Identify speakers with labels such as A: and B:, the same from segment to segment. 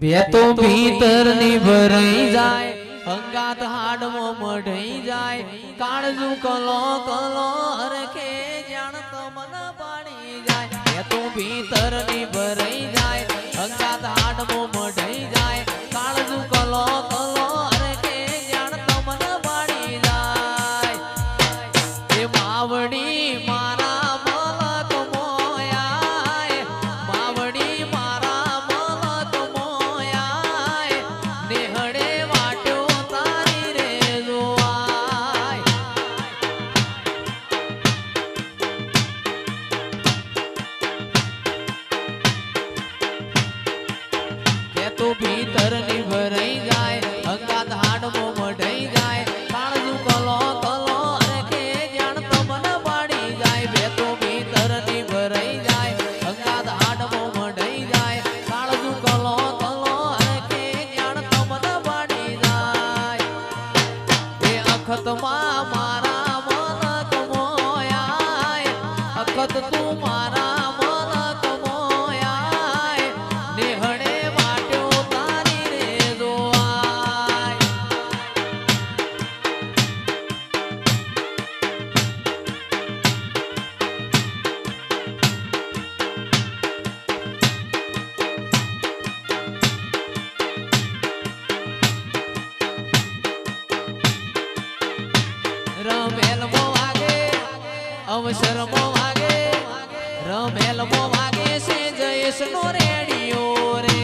A: બે તો ભીતર ની ભરાઈ જાય, અંગાત હાડમો મઢાઈ જાય, કાળજુ કલો કલો હરખે જાણ તમન પાડી જાય. બે તો ભીતર ની ભરાઈ જાય, અંગાત હાડમો મઢાઈ જાય, કાળજુ કલો કલો હરખે જાણ તમન પાડી જાય. એ માવડી મારા તો ભીતર ની ભરાઈ જાય, અંગાત હાડમો મઢાઈ જાય, કાળજુ કલો કલો હરખે જાણ તમન પાડી જાય. બે તો ભીતર ની ભરાઈ જાય, અંગાત હાડમો મઢાઈ જાય, કાળજુ કલો કલો હરખે જાણ તમન પાડી જાય. એ અખતમાં મારા મન કમોયાય, અખત તું મારા રમેલમો વાગે અવસરમો વાગે, રમેલમો વાગે છે જયેશ નો રેડિયો રે.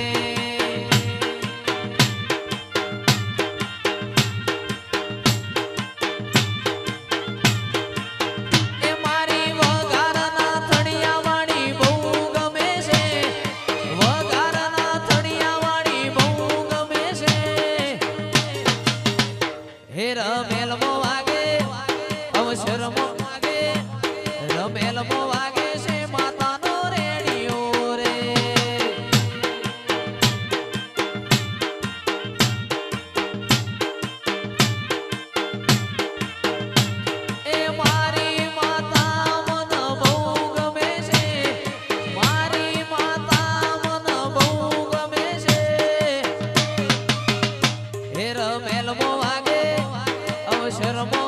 A: એ મારી વઘારના થડિયા વાળી બહુ ગમે છે, વઘારના થડિયા વાળી બહુ ગમે છે. હે રમેલમો અવસરમો વાગે, રમેલમો વાગે છે માતાનો રેડિયો રે. એ મારી માતા મન બહુ ગમે છે, મારી માતા મન બહુ ગમે છે. હે રમેલમો વાગે અવસરમો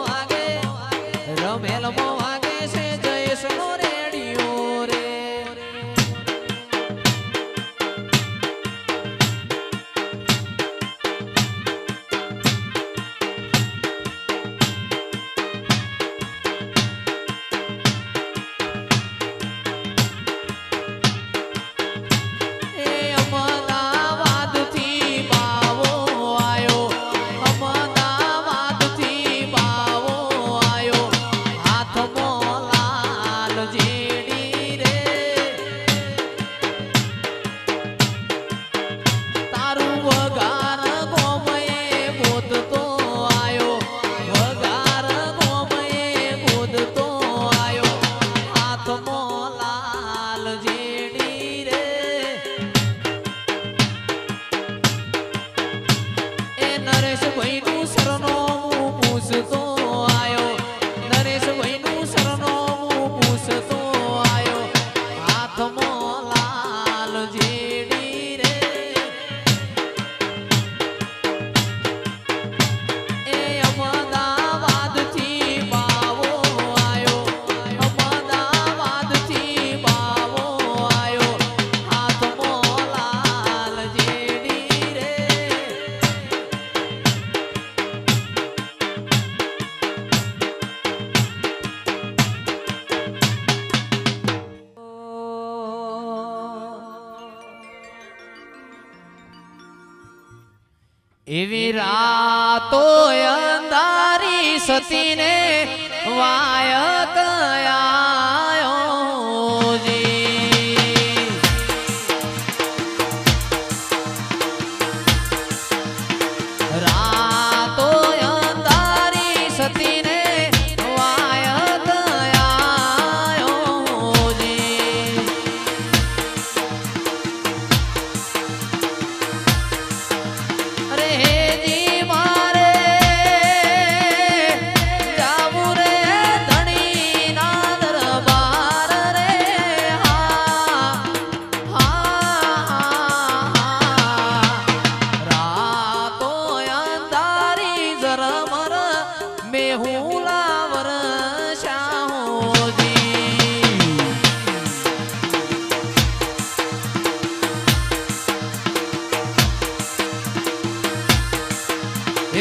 A: રમેલમો વાગે છે જયેશ નો રેડિયો રે. એવી રાતો અંધારી સતીને વાય કયાયો જી. રાતો અંધારી સતીને વાય કયાયો જી. ધણી ના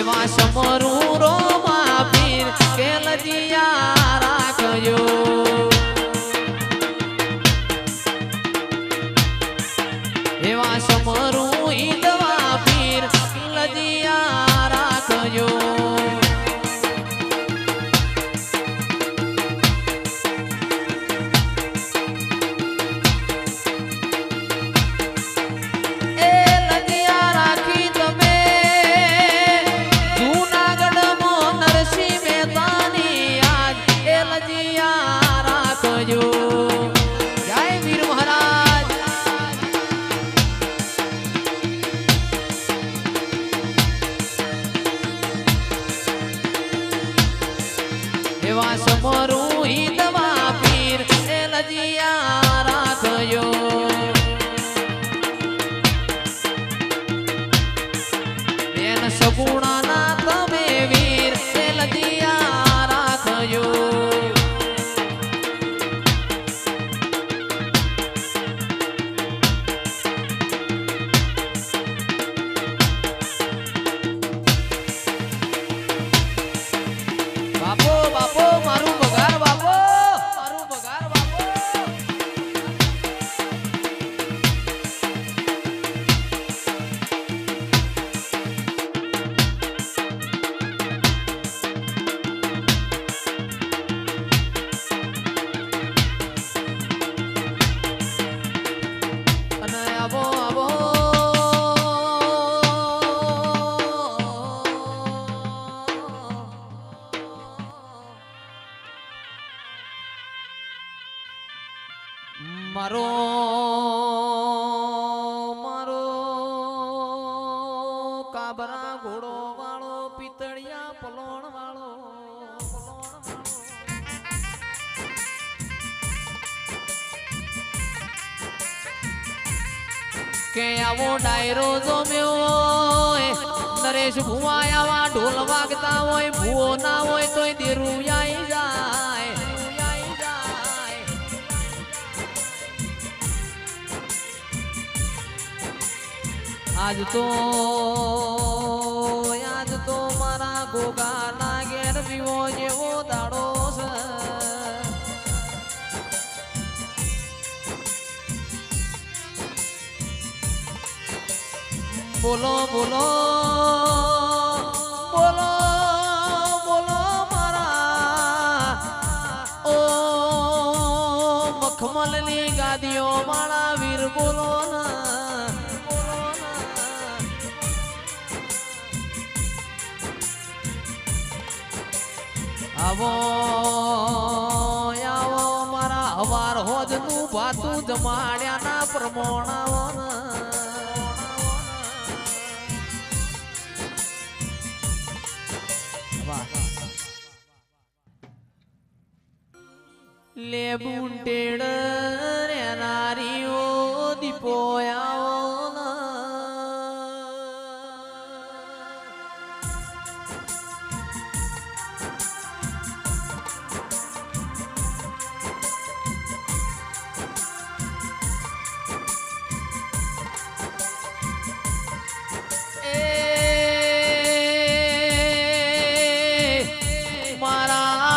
A: એવા સમરું રોમા પીર કેલજીયા રાખજો એવા સમરું ઈદવા પીર લજિયા રાખજો એવા સમરું ઈદવા પીર લજિયા રાખજો બેન સગુણાના તમે વીર લજિયા રાખજો બાપો બાપો મારું પગાર બાપો મારું પગાર બાપો અને આવો આવો મારો મારો કાબરા ઘોડો વાળો પિતળિયા પલોણ વાળો કે આવો ડાયરો જોમ્યો નરેશ ભુવા આવા ઢોલ વાગતા હોય ભૂવો ના હોય તોય દેરું આઈ જાય આજ તો મારા ગોગા ના ઘેર પીવો જેવો દાડો છે બોલો બોલો બોલો બોલો મારા ઓ મખમલની ગાદીઓ મારા વીર બોલો ના આવો આવો મારા હવાર હોજ નું ભાતું જમાડ્યા ના પ્રમોણાવો લે બુંટેડ રે નારીઓ દીપો આવો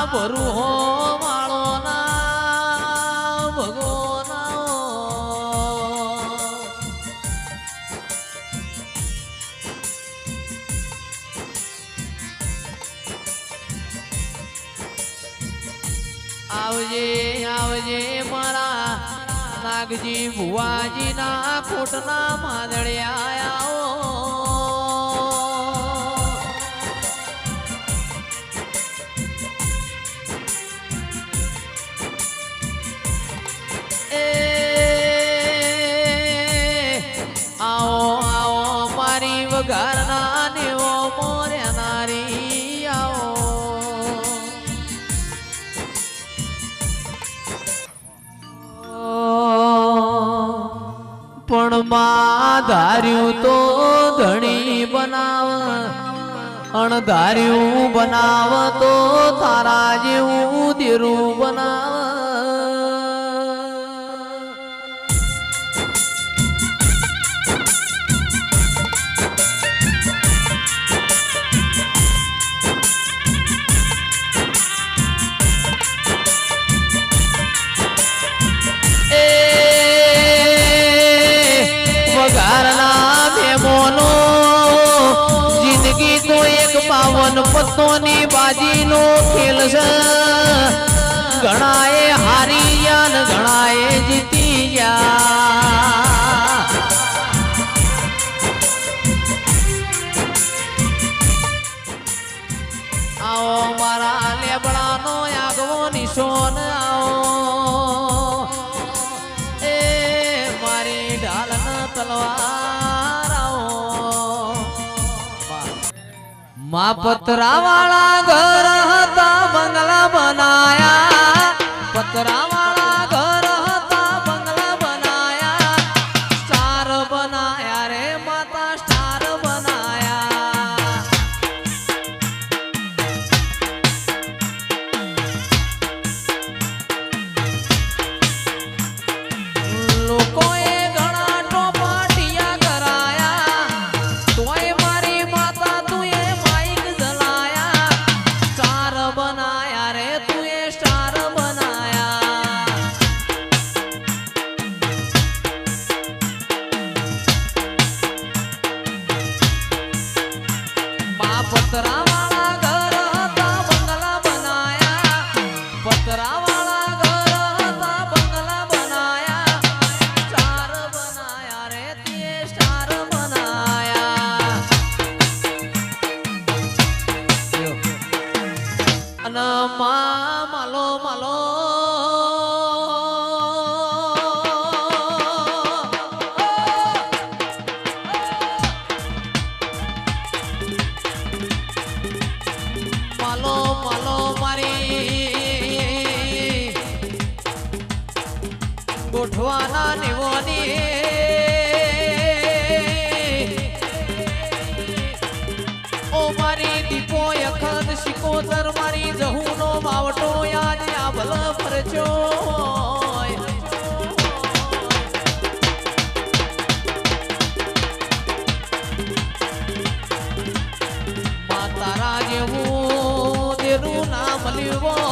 A: ભરું હો વાળો ના ભગવાન આવજે આવજે મારા નાગજી ભુવાજી ના કોટના માદળિયા આવો વઘારના નેવો મોર્યા નારી આવો પણ માં ધાર્યું તો ધણી બનાવ અણધાર્યું બનાવ તો તારા જેવું દેરું બનાવ પત્તોની બાજીનો ખેલ છે ઘણાએ હારી ગયા ને ઘણાએ જીતી ગયા આવો મારા લેબડાનો આગવો નિશોન આવો એ મારી ઢાલન તલવાર આવો મા પતરા વાળા ઘર હતા બંગલા બનાયા પતરા વાળા ઘર હતા બંગલા બનાયા સ્ટાર બનાયા રે માતા સ્ટાર બનાયા લોકોએ ઘણા ટોપાટિયા કરાયા તોય મારી માતા તુએ માઈક જલાયા સ્ટાર બનાયા રે તુએ સ્ટાર બનાયા મા પતરા વાળા ઘર હતા બંગલા બનાયા પતરા વાળા ઘર હતા બંગલા બનાયા સ્ટાર બનાયા રે તે સ્ટાર બનાયા અને મા માલો માલો માલો માલો મારી ગોઠવાના નિવોની ઓ મારી દીપો અખંડ શિકોતર મારી જહુનો માવટો યાદ આભલ પરચો તારા જેવું તેરું નામ લીધું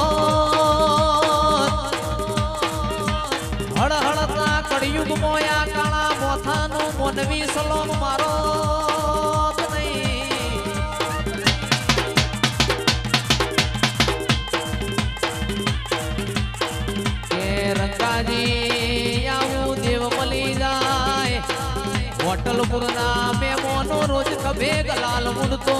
A: હળહળતા કળિયુગ મોયા કાળા મોથાનું મોનવી સલોન મારો રંગાજી આવું દેવ મળી જાય હોટલપુર ના મેમોનો રોજ કભે ગલાલ મુડતો